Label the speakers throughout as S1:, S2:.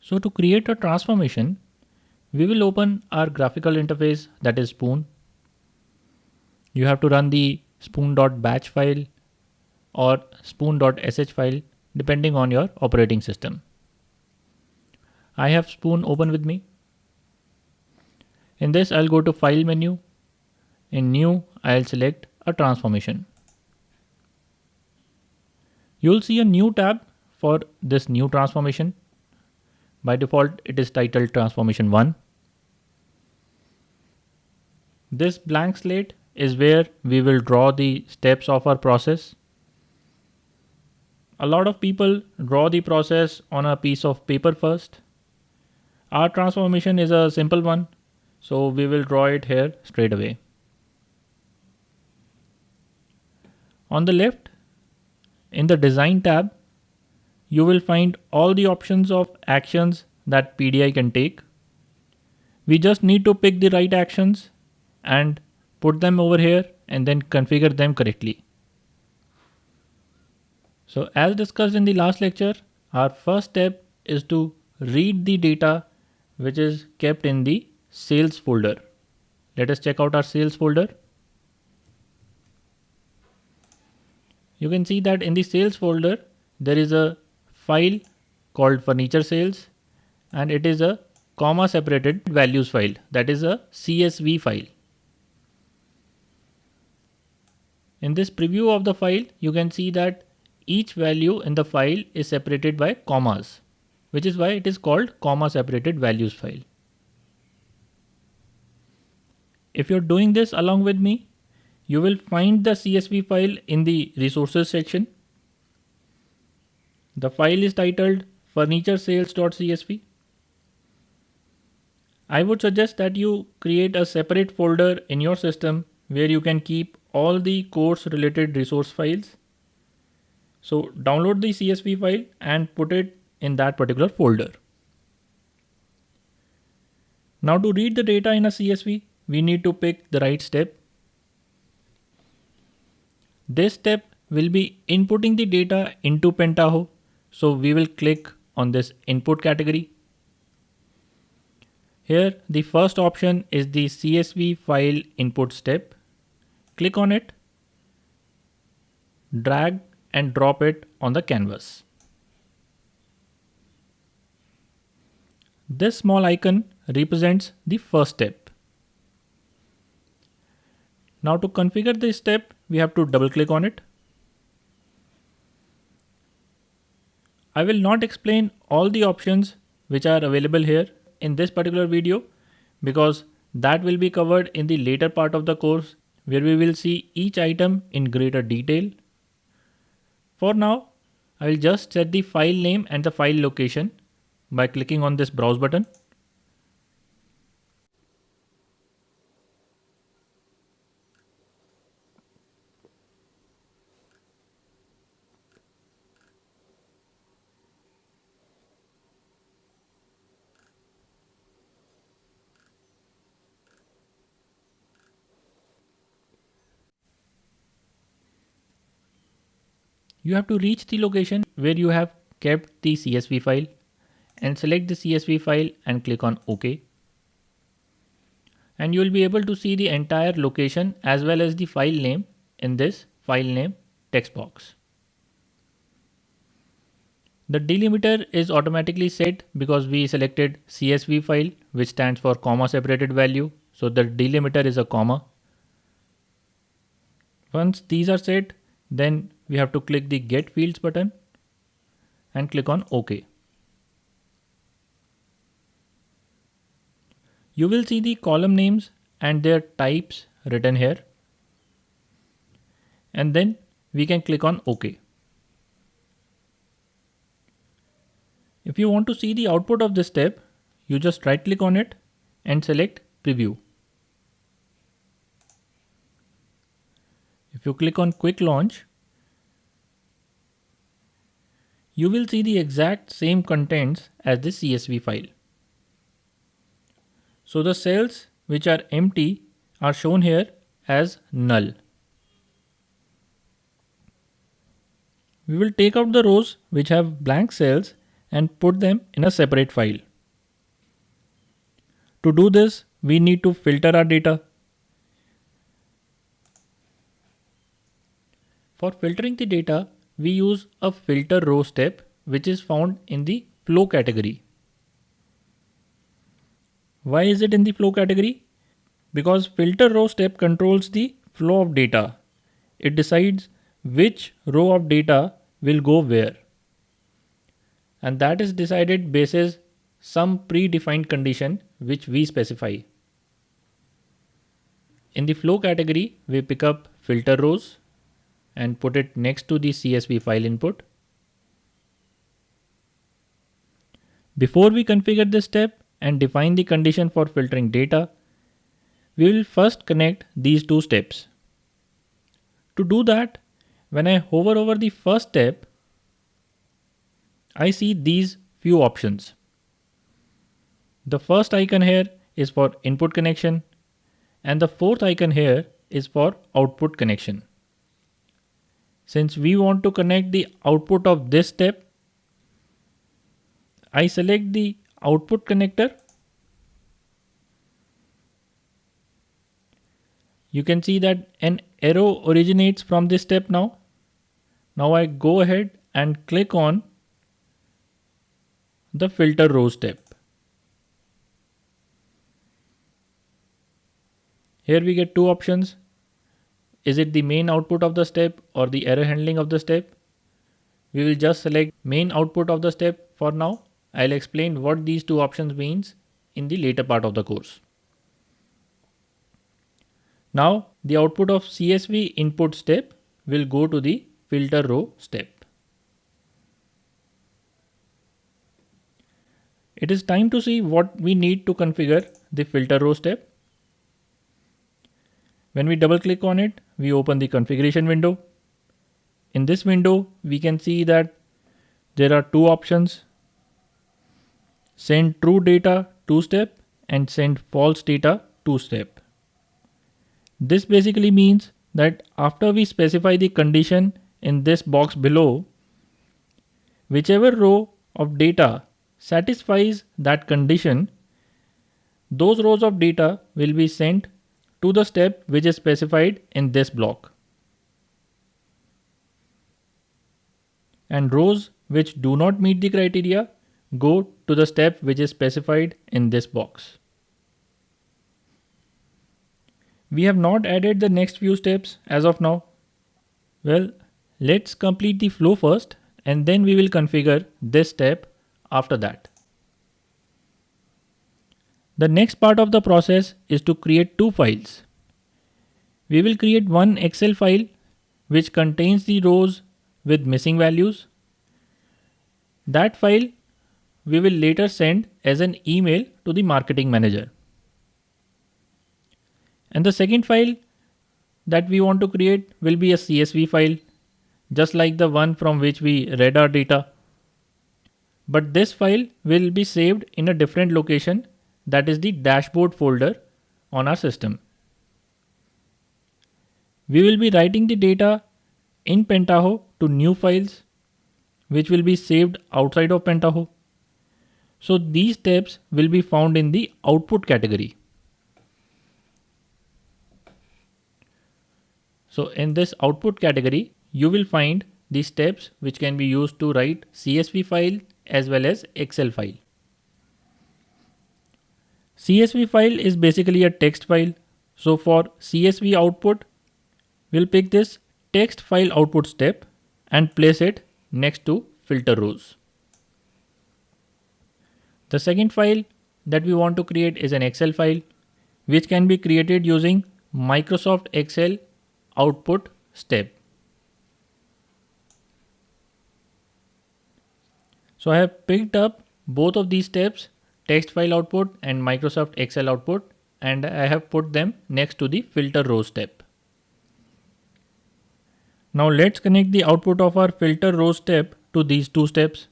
S1: So to create a transformation, we will open our graphical interface, that is Spoon. You have to run the spoon.batch file or spoon.sh file depending on your operating system. I have Spoon open with me. In this, I'll go to File menu. In New, I'll select a transformation. You'll see a new tab for this new transformation. By default, it is titled Transformation 1. This blank slate is where we will draw the steps of our process. A lot of people draw the process on a piece of paper first. Our transformation is a simple one, so we will draw it here straight away. On the left, in the Design tab, you will find all the options of actions that PDI can take. We just need to pick the right actions and put them over here and then configure them correctly. So as discussed in the last lecture, our first step is to read the data which is kept in the sales folder. Let us check out our sales folder. You can see that in the sales folder, there is a file called furniture sales, and it is a comma separated values file, that is a CSV file. In this preview of the file, you can see that each value in the file is separated by commas, which is why it is called comma separated values file. If you're doing this along with me, you will find the CSV file in the resources section. The file is titled furnituresales.csv. I would suggest that you create a separate folder in your system where you can keep all the course related resource files. So download the CSV file and put it in that particular folder. Now to read the data in a CSV, we need to pick the right step. This step will be inputting the data into Pentaho. So we will click on this input category. Here the first option is the CSV file input step. Click on it, drag and drop it on the canvas. This small icon represents the first step. Now to configure this step, we have to double click on it. I will not explain all the options which are available here in this particular video because that will be covered in the later part of the course where we will see each item in greater detail. For now, I will just set the file name and the file location by clicking on this browse button. You have to reach the location where you have kept the CSV file and select the CSV file and click on OK. And you will be able to see the entire location as well as the file name in this file name text box. The delimiter is automatically set because we selected CSV file, which stands for comma separated value. So the delimiter is a comma. Once these are set, then we have to click the Get Fields button and click on OK. You will see the column names and their types written here. And then we can click on OK. If you want to see the output of this step, you just right click on it and select Preview. If you click on Quick Launch, you will see the exact same contents as the CSV file. So the cells which are empty are shown here as null. We will take out the rows which have blank cells and put them in a separate file. To do this, we need to filter our data. For filtering the data, we use a filter row step which is found in the flow category. Why is it in the flow category? Because filter row step controls the flow of data. It decides which row of data will go where. And that is decided basis some predefined condition which we specify. In the flow category, we pick up filter rows and put it next to the CSV file input. Before we configure this step and define the condition for filtering data, we will first connect these two steps. To do that, when I hover over the first step, I see these few options. The first icon here is for input connection and the fourth icon here is for output connection. Since we want to connect the output of this step, I select the output connector. You can see that an arrow originates from this step now. Now I go ahead and click on the filter row step. Here we get two options. Is it the main output of the step or the error handling of the step? We will just select main output of the step for now. I'll explain what these two options means in the later part of the course. Now the output of CSV input step will go to the filter row step. It is time to see what we need to configure the filter row step. When we double click on it, we open the configuration window. In this window, we can see that there are two options: send true data 2-step and send false data 2-step. This basically means that after we specify the condition in this box below, whichever row of data satisfies that condition, those rows of data will be sent to the step which is specified in this block. And rows which do not meet the criteria go to the step which is specified in this box. We have not added the next few steps as of now. Well, let's complete the flow first and then we will configure this step after that. The next part of the process is to create two files. We will create one Excel file which contains the rows with missing values. That file we will later send as an email to the marketing manager. And the second file that we want to create will be a CSV file, just like the one from which we read our data. But this file will be saved in a different location, that is the dashboard folder on our system. We will be writing the data in Pentaho to new files which will be saved outside of Pentaho. So these steps will be found in the output category. So in this output category, you will find the steps which can be used to write CSV file as well as Excel file. CSV file is basically a text file. So for CSV output, we'll pick this text file output step and place it next to filter rows. The second file that we want to create is an Excel file which can be created using Microsoft Excel output step. So I have picked up both of these steps, text file output and Microsoft Excel output, and I have put them next to the filter row step. Now let's connect the output of our filter row step to these two steps.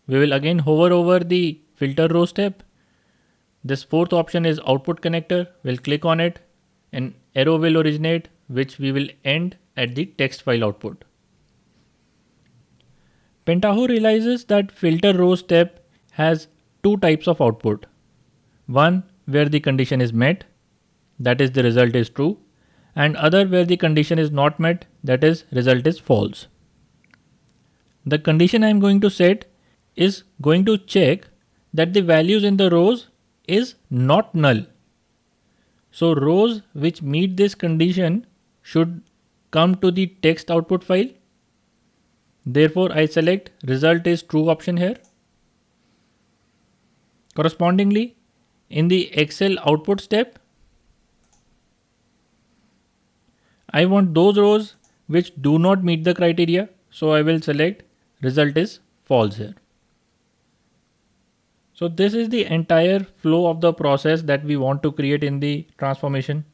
S1: We will again hover over the filter row step. This fourth option is output connector. We'll click on it. An arrow will originate which we will end at the text file output. Pentaho realizes that filter row step has two types of output. One where the condition is met, that is the result is true, and other where the condition is not met, that is result is false. The condition I am going to set is going to check that the values in the rows is not null. So rows which meet this condition should come to the text output file. Therefore, I select result is true option here. Correspondingly, in the Excel output step, I want those rows which do not meet the criteria. So I will select result is false here. So this is the entire flow of the process that we want to create in the transformation.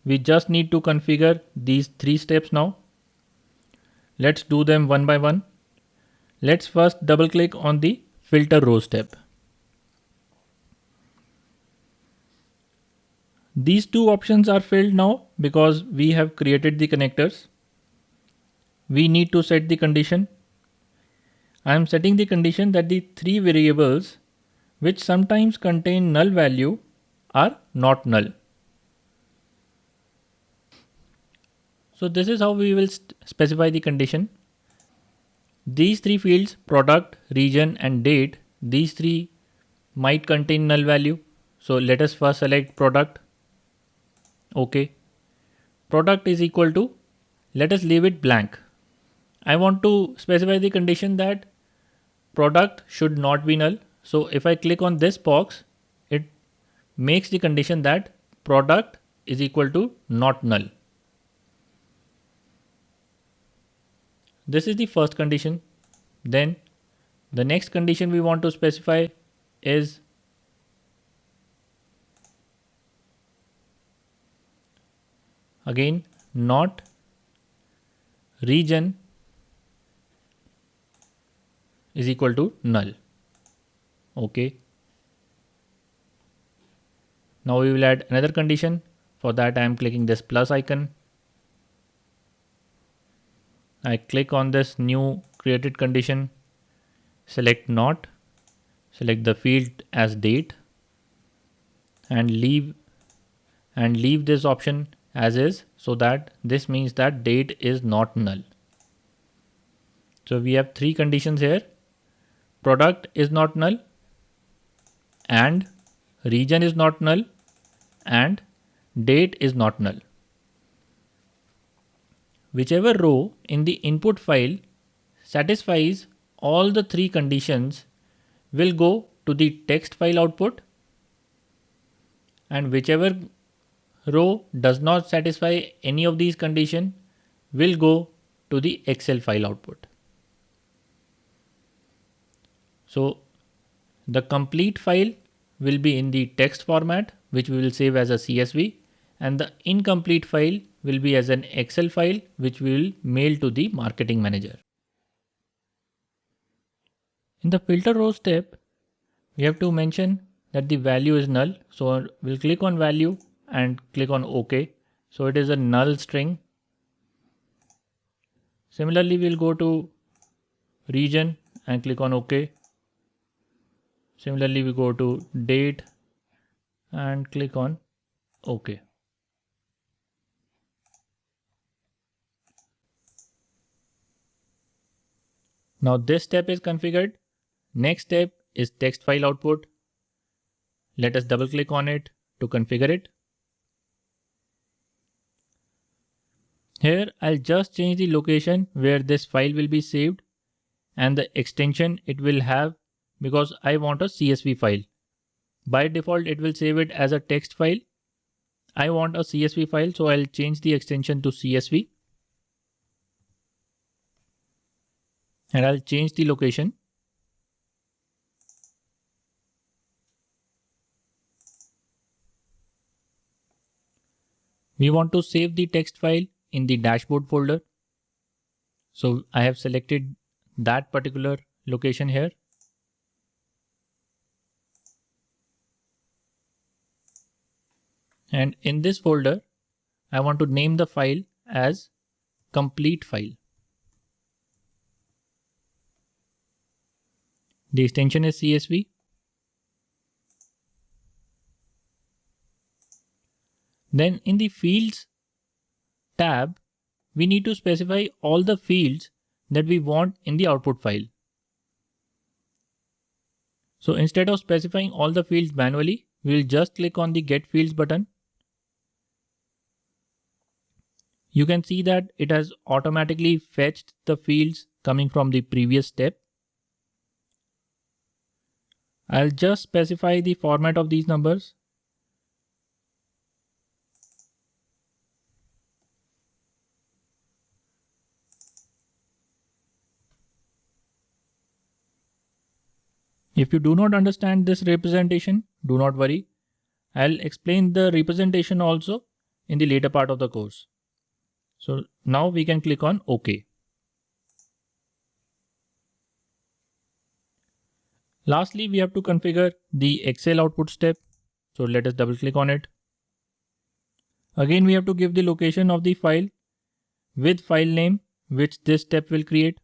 S1: We just need to configure these three steps now. Let's do them one by one. Let's first double click on the filter row step. These two options are filled now because we have created the connectors. We need to set the condition. I am setting the condition that the three variables which sometimes contain null value are not null. So this is how we will specify the condition. These three fields, product, region and date, these three might contain null value. So let us first select product. OK. Product is equal to, let us leave it blank. I want to specify the condition that product should not be null. So if I click on this box, it makes the condition that product is equal to not null. This is the first condition. Then the next condition we want to specify is again not region is equal to null. OK. Now we will add another condition. For that I am clicking this plus icon. I click on this new created condition, select not, select the field as date and leave this option as is, so that this means that date is not null. So we have three conditions here. Product is not null and region is not null and date is not null. Whichever row in the input file satisfies all the three conditions will go to the text file output, and whichever row does not satisfy any of these conditions will go to the Excel file output. So the complete file will be in the text format, which we will save as a CSV, and the incomplete file will be as an Excel file, which we will mail to the marketing manager. In the filter row step, we have to mention that the value is null. So we'll click on value and click on OK. So it is a null string. Similarly, we'll go to region and click on OK. Similarly, we go to date and click on OK. Now this step is configured. Next step is text file output. Let us double click on it to configure it. Here I'll just change the location where this file will be saved and the extension it will have, because I want a CSV file. By default it will save it as a text file. I want a CSV file, so I'll change the extension to CSV and I'll change the location. We want to save the text file in the dashboard folder. So I have selected that particular location here. And in this folder, I want to name the file as complete file. The extension is CSV. Then in the Fields tab, we need to specify all the fields that we want in the output file. So instead of specifying all the fields manually, we will just click on the Get Fields button. You can see that it has automatically fetched the fields coming from the previous step. I'll just specify the format of these numbers. If you do not understand this representation, do not worry. I'll explain the representation also in the later part of the course. So now we can click on OK. Lastly, we have to configure the Excel output step. So let us double click on it. Again, we have to give the location of the file with file name which this step will create.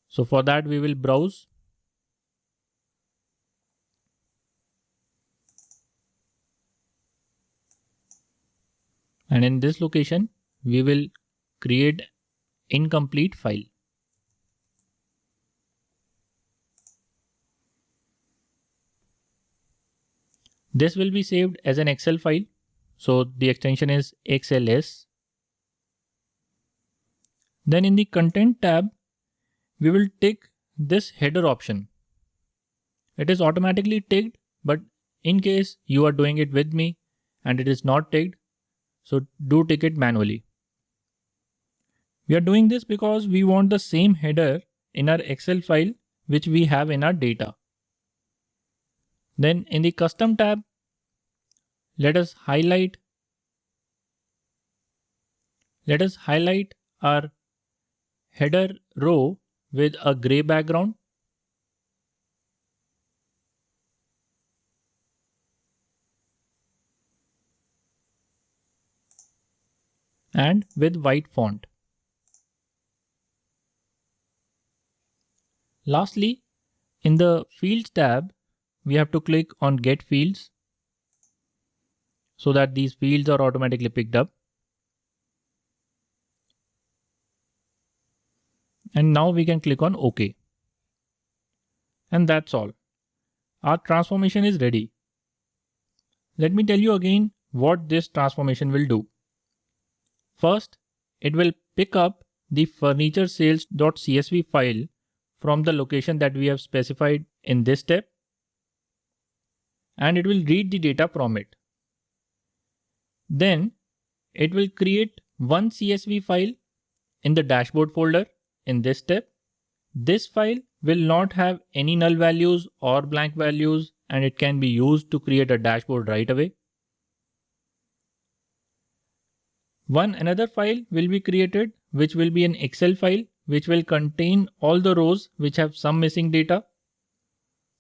S1: So for that, we will browse. And in this location, we will create incomplete file. This will be saved as an Excel file. So the extension is XLS. Then in the Content tab, we will tick this header option. It is automatically ticked, but in case you are doing it with me and it is not ticked, so do tick it manually. We are doing this because we want the same header in our Excel file which we have in our data. Then in the Custom tab, let us highlight our header row with a gray background. And with white font. Lastly, in the Fields tab, we have to click on Get Fields so that these fields are automatically picked up. And now we can click on OK. And that's all. Our transformation is ready. Let me tell you again what this transformation will do. First, it will pick up the furniture sales.csv file from the location that we have specified in this step, and it will read the data from it. Then it will create one CSV file in the dashboard folder in this step. This file will not have any null values or blank values, and it can be used to create a dashboard right away. Another file will be created, which will be an Excel file, which will contain all the rows which have some missing data.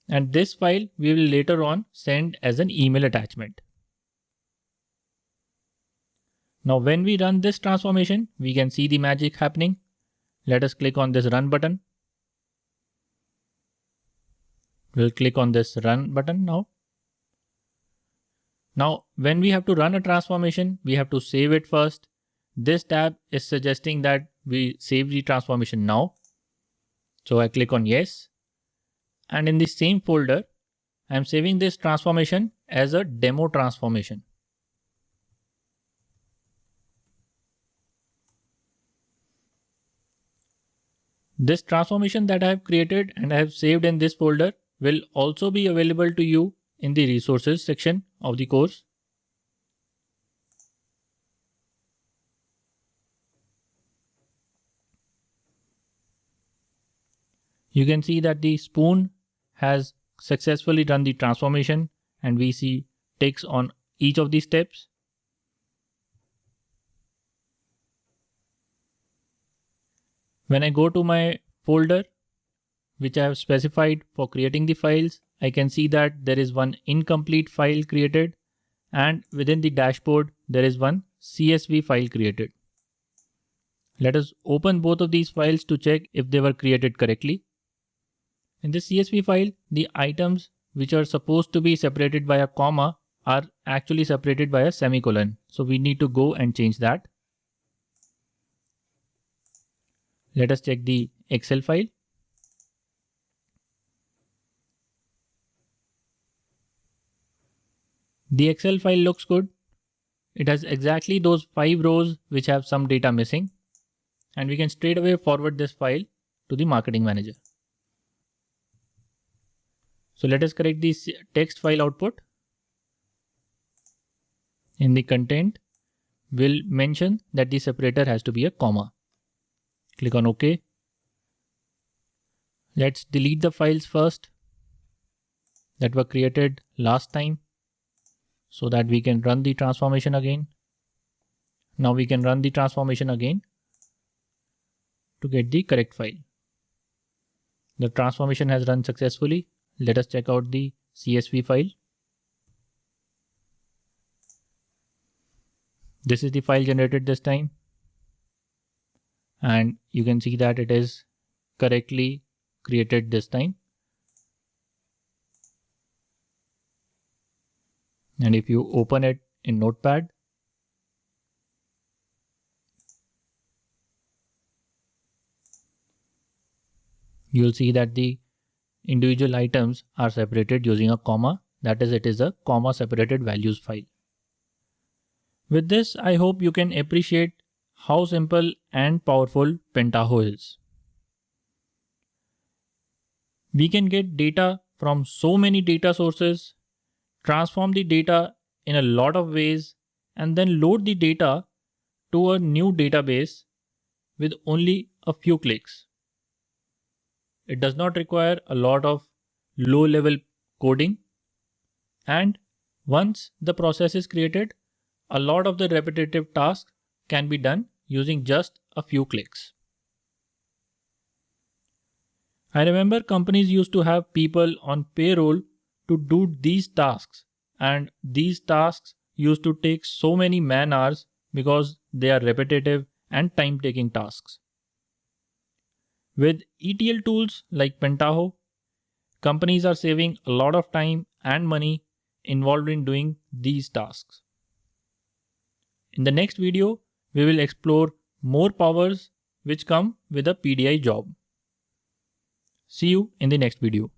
S1: And this file we will later on send as an email attachment. Now when we run this transformation, we can see the magic happening. Let us click on this Run button. We'll click on this Run button now. Now, when we have to run a transformation, we have to save it first. This tab is suggesting that we save the transformation now. So I click on Yes. And in the same folder, I'm saving this transformation as a demo transformation. This transformation that I have created and I have saved in this folder will also be available to you in the resources section of the course. You can see that the spoon has successfully run the transformation and we see ticks on each of these steps. When I go to my folder, which I have specified for creating the files, I can see that there is one incomplete file created, and within the dashboard, there is one CSV file created. Let us open both of these files to check if they were created correctly. In this CSV file, the items which are supposed to be separated by a comma are actually separated by a semicolon. So we need to go and change that. Let us check the Excel file. The Excel file looks good. It has exactly those 5 rows which have some data missing, and we can straight away forward this file to the marketing manager. So let us correct the text file output. In the content, we'll mention that the separator has to be a comma. Click on OK. Let's delete the files first that were created last time so that we can run the transformation again. Now we can run the transformation again to get the correct file. The transformation has run successfully. Let us check out the CSV file. This is the file generated this time. And you can see that it is correctly created this time. And if you open it in Notepad, you'll see that the individual items are separated using a comma. That is, it is a comma separated values file. With this, I hope you can appreciate how simple and powerful Pentaho is. We can get data from so many data sources, transform the data in a lot of ways, and then load the data to a new database with only a few clicks. It does not require a lot of low-level coding, and once the process is created, a lot of the repetitive tasks can be done using just a few clicks. I remember companies used to have people on payroll to do these tasks, and these tasks used to take so many man hours because they are repetitive and time-taking tasks. With ETL tools like Pentaho, companies are saving a lot of time and money involved in doing these tasks. In the next video, we will explore more powers which come with a PDI job. See you in the next video.